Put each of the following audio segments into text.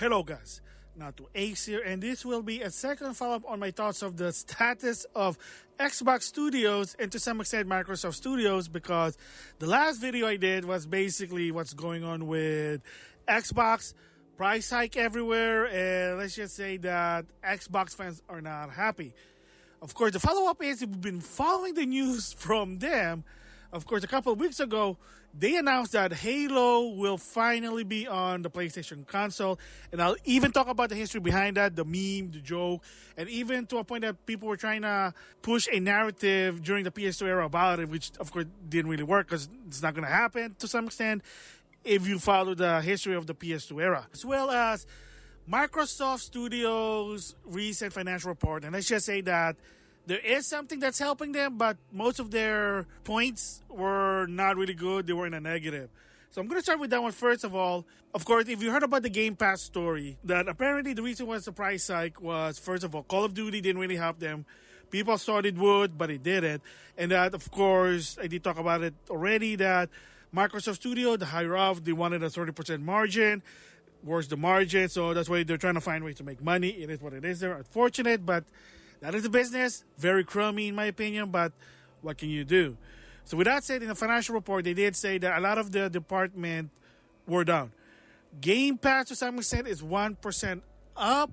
Hello guys, NautoAis here, and this will be a second follow-up on my thoughts of the status of Xbox Studios and to some extent Microsoft Studios, because the last video I did was basically what's going on with Xbox, price hike everywhere, and let's just say that Xbox fans are not happy. Of course, the follow-up is if you've been following the news from them. Of course, a couple of weeks ago, they announced that Halo will finally be on the PlayStation console. And I'll even talk about the history behind that, the meme, the joke, and even to a point that people were trying to push a narrative during the PS2 era about it, which of course didn't really work because it's not going to happen to some extent if you follow the history of the PS2 era. As well as Microsoft Studios' recent financial report. And let's just say that there is something that's helping them, but most of their points were not really good. They were in a negative. So I'm going to start with that one first of all. Of course, if you heard about the Game Pass story, that apparently the reason why the price hike was, first of all, Call of Duty didn't really help them. People thought it would, but it didn't. And that, of course, I did talk about it already, that Microsoft Studio, the higher up, they wanted a 30% margin. Where's the margin? So that's why they're trying to find ways to make money. It is what it is. They're unfortunate, but that is the business. Very crummy in my opinion, but what can you do? So with that said, in the financial report, they did say that a lot of the department were down. Game Pass to some extent is 1% up.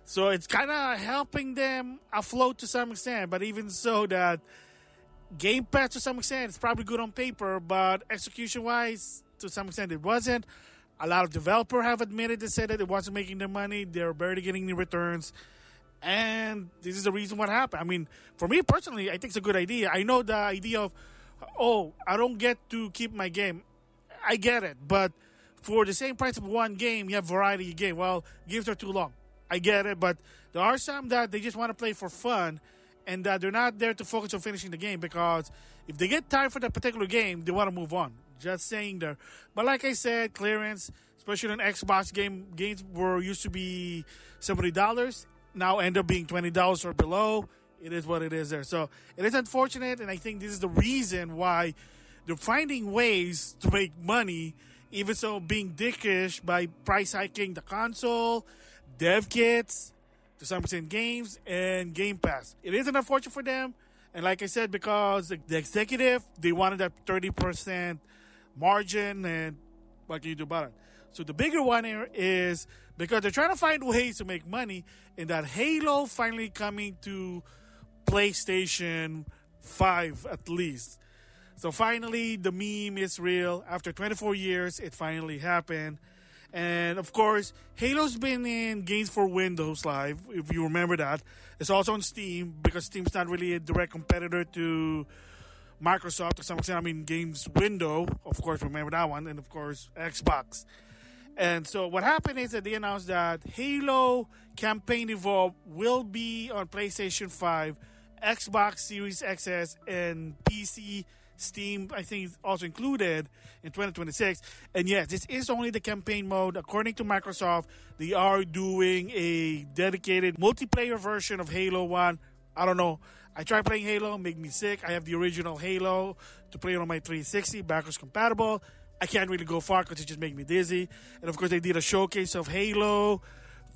So it's kind of helping them afloat to some extent. But even so, that Game Pass to some extent is probably good on paper, but execution-wise, to some extent, it wasn't. A lot of developers have admitted they said that it wasn't making their money. They're barely getting any returns. And this is the reason what happened. I mean, for me personally, I think it's a good idea. I know the idea of, I don't get to keep my game. I get it. But for the same price of one game, you have variety of game. Well, games are too long. I get it. But there are some that they just want to play for fun and that they're not there to focus on finishing the game, because if they get tired for that particular game, they want to move on. Just saying there. But like I said, clearance, especially on Xbox games were used to be $70. Now end up being $20 or below. It is what it is there. So it is unfortunate, and I think this is the reason why they're finding ways to make money, even so being dickish by price hiking the console, dev kits, to some extent games, and Game Pass. It is unfortunate for them, and like I said, because the executive, they wanted that 30% margin, and what can you do about it? So the bigger one here is because they're trying to find ways to make money, and that Halo finally coming to PlayStation 5 at least. So finally, the meme is real. After 24 years, it finally happened. And of course, Halo's been in games for Windows Live, if you remember that. It's also on Steam, because Steam's not really a direct competitor to Microsoft to some extent. I mean, games window, of course, remember that one. And of course, Xbox. And so what happened is that they announced that Halo Campaign Evolved will be on PlayStation 5, Xbox Series XS, and PC. Steam, I think, is also included in 2026. And yes, this is only the campaign mode. According to Microsoft, they are doing a dedicated multiplayer version of Halo 1. I don't know. I tried playing Halo, made me sick. I have the original Halo to play it on my 360, backwards compatible. I can't really go far because it just makes me dizzy. And of course, they did a showcase of Halo,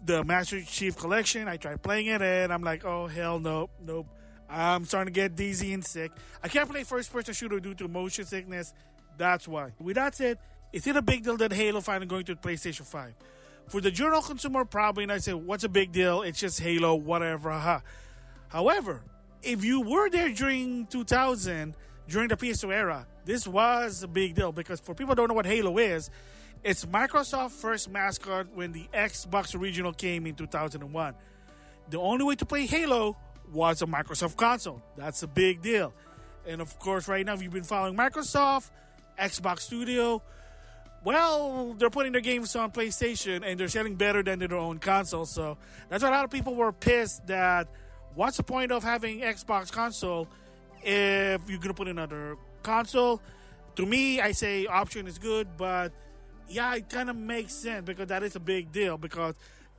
the Master Chief Collection. I tried playing it and I'm like, oh, hell no, nope. I'm starting to get dizzy and sick. I can't play first-person shooter due to motion sickness. That's why. With that said, is it a big deal that Halo finally going to PlayStation 5? For the general consumer, probably not. Say, what's a big deal? It's just Halo, whatever. Haha. However, if you were there during 2000, during the PS2 era, this was a big deal, because for people who don't know what Halo is, it's Microsoft's first mascot when the Xbox original came in 2001. The only way to play Halo was a Microsoft console. That's a big deal. And of course, right now, if you've been following Microsoft, Xbox Studio, well, they're putting their games on PlayStation and they're selling better than their own console. So that's why a lot of people were pissed that what's the point of having Xbox console if you're going to put another console? To me, I say option is good, but yeah, it kind of makes sense because that is a big deal. Because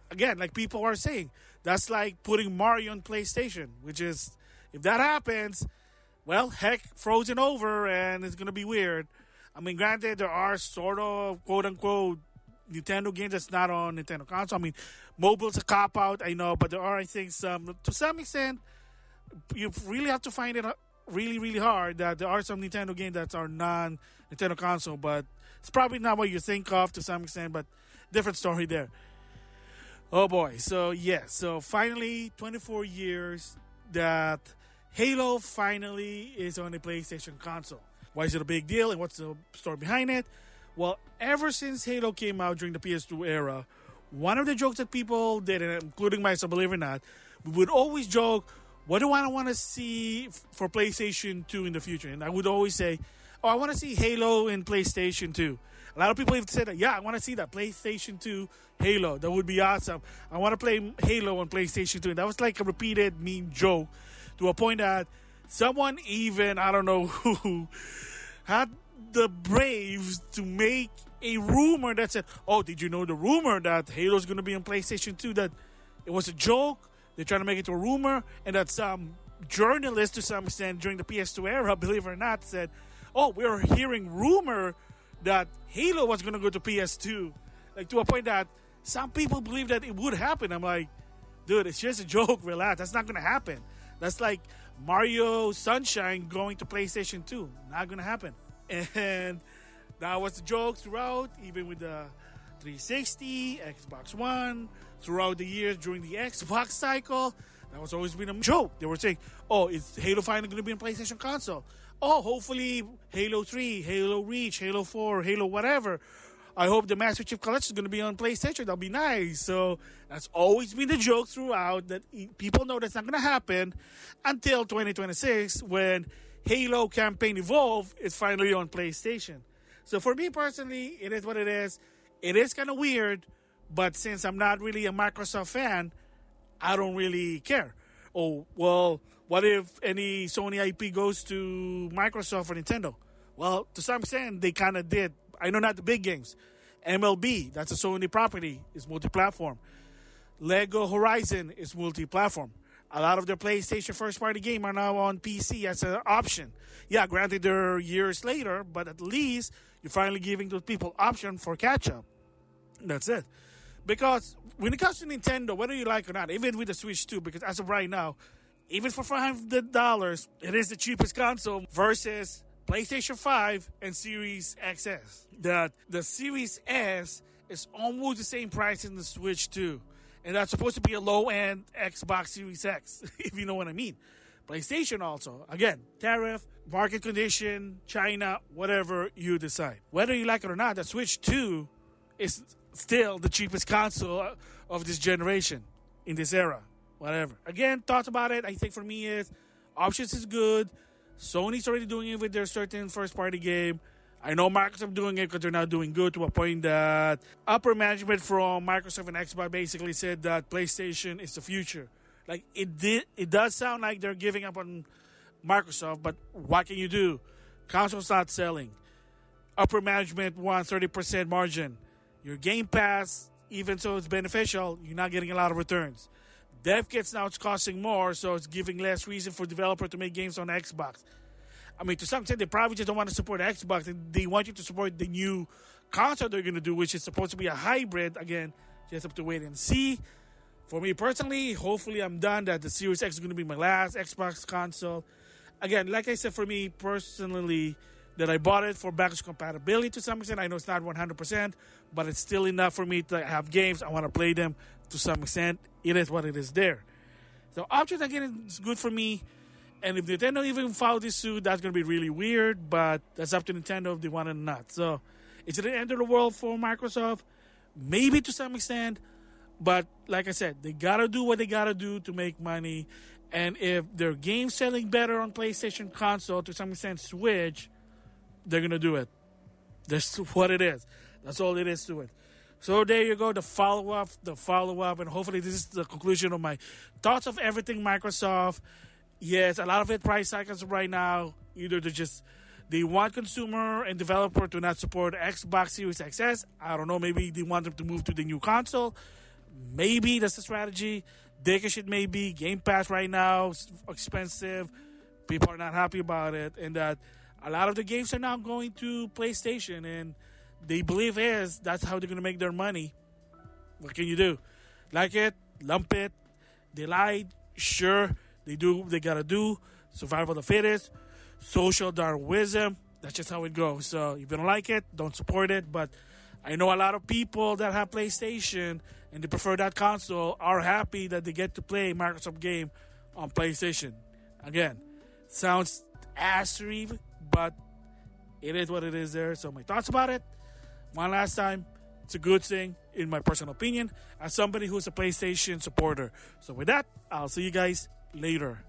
again, like people are saying, that's like putting Mario on PlayStation, which is, if that happens, well, heck, frozen over and it's going to be weird. I mean, granted, there are sort of quote unquote Nintendo game that's not on Nintendo console. I mean, mobile's a cop out, I know, but there are, I think, some to some extent, you really have to find it really, really hard that there are some Nintendo games that are non Nintendo console, but it's probably not what you think of to some extent, but different story there. Oh boy, so yeah, so finally, 24 years that Halo finally is on the PlayStation console. Why is it a big deal and what's the story behind it? Well, ever since Halo came out during the PS2 era, one of the jokes that people did, including myself, believe it or not, we would always joke, what do I want to see for PlayStation 2 in the future? And I would always say, oh, I want to see Halo in PlayStation 2. A lot of people have said that, yeah, I want to see that PlayStation 2 Halo. That would be awesome. I want to play Halo on PlayStation 2. And that was like a repeated meme joke to a point that someone even, I don't know who, had the braves to make a rumor that said, oh, did you know the rumor that Halo's going to be on PlayStation 2? That it was a joke. They're trying to make it to a rumor. And that some journalist to some extent during the PS2 era, believe it or not, said, oh, we're hearing rumor that Halo was going to go to PS2. Like, to a point that some people believe that it would happen. I'm like, dude, it's just a joke. Relax. That's not going to happen. That's like Mario Sunshine going to PlayStation 2. Not going to happen. And that was the joke throughout, even with the 360, Xbox One, throughout the years during the Xbox cycle. That was always been a joke. They were saying, oh, is Halo finally going to be on PlayStation console? Oh, hopefully Halo 3, Halo Reach, Halo 4, Halo whatever. I hope the Master Chief Collection is going to be on PlayStation. That'll be nice. So that's always been the joke throughout, that people know that's not going to happen until 2026 when Halo Campaign Evolve is finally on PlayStation. So for me personally, it is what it is. It is kind of weird, but since I'm not really a Microsoft fan, I don't really care. Oh, well, what if any Sony IP goes to Microsoft or Nintendo? Well, to some extent, they kind of did. I know not the big games. MLB, that's a Sony property, is multi-platform. Lego Horizon is multi-platform. A lot of their PlayStation first-party games are now on PC as an option. Yeah, granted, they're years later, but at least you're finally giving those people option for catch-up. That's it. Because when it comes to Nintendo, whether you like it or not, even with the Switch 2, because as of right now, even for $500, it is the cheapest console versus PlayStation 5 and Series XS. The Series S is almost the same price in the Switch 2. And that's supposed to be a low-end Xbox Series X, if you know what I mean. PlayStation also. Again, tariff, market condition, China, whatever you decide. Whether you like it or not, the Switch 2 is still the cheapest console of this generation in this era. Whatever. Again, thoughts about it, I think for me is, options is good. Sony's already doing it with their certain first-party game. I know Microsoft doing it because they're not doing good, to a point that upper management from Microsoft and Xbox basically said that PlayStation is the future. Like, it does sound like they're giving up on Microsoft, but what can you do? Console's not selling. Upper management wants 30% margin. Your Game Pass, even so it's beneficial, you're not getting a lot of returns. Dev kits now, it's costing more, so it's giving less reason for developer to make games on Xbox. I mean, to some extent, they probably just don't want to support Xbox. They want you to support the new console they're going to do, which is supposed to be a hybrid. Again, just have to wait and see. For me personally, hopefully I'm done that the Series X is going to be my last Xbox console. Again, like I said, for me personally, that I bought it for backwards compatibility to some extent. I know it's not 100%, but it's still enough for me to have games. I want to play them to some extent. It is what it is there. So options, again, is good for me. And if Nintendo even filed this suit, that's going to be really weird. But that's up to Nintendo if they want it or not. So is it the end of the world for Microsoft? Maybe to some extent. But like I said, they got to do what they got to do to make money. And if their game's selling better on PlayStation console, to some extent Switch, they're going to do it. That's what it is. That's all it is to it. So there you go, the follow-up. And hopefully this is the conclusion of my thoughts of everything Microsoft. Yes, a lot of it price cycles right now. Either they want consumer and developer to not support Xbox Series XS. I don't know, maybe they want them to move to the new console. Maybe that's the strategy. Dick shit maybe. Game Pass right now is expensive. People are not happy about it. And that a lot of the games are now going to PlayStation. And they believe is that's how they're gonna make their money. What can you do? Like it, lump it. They lied, sure. They do. They gotta do survival of the fittest, social Darwinism. That's just how it goes. So if you don't like it, don't support it. But I know a lot of people that have PlayStation and they prefer that console are happy that they get to play Microsoft game on PlayStation. Again, sounds assery, but it is what it is there. So my thoughts about it. One last time, it's a good thing in my personal opinion as somebody who's a PlayStation supporter. So with that, I'll see you guys later.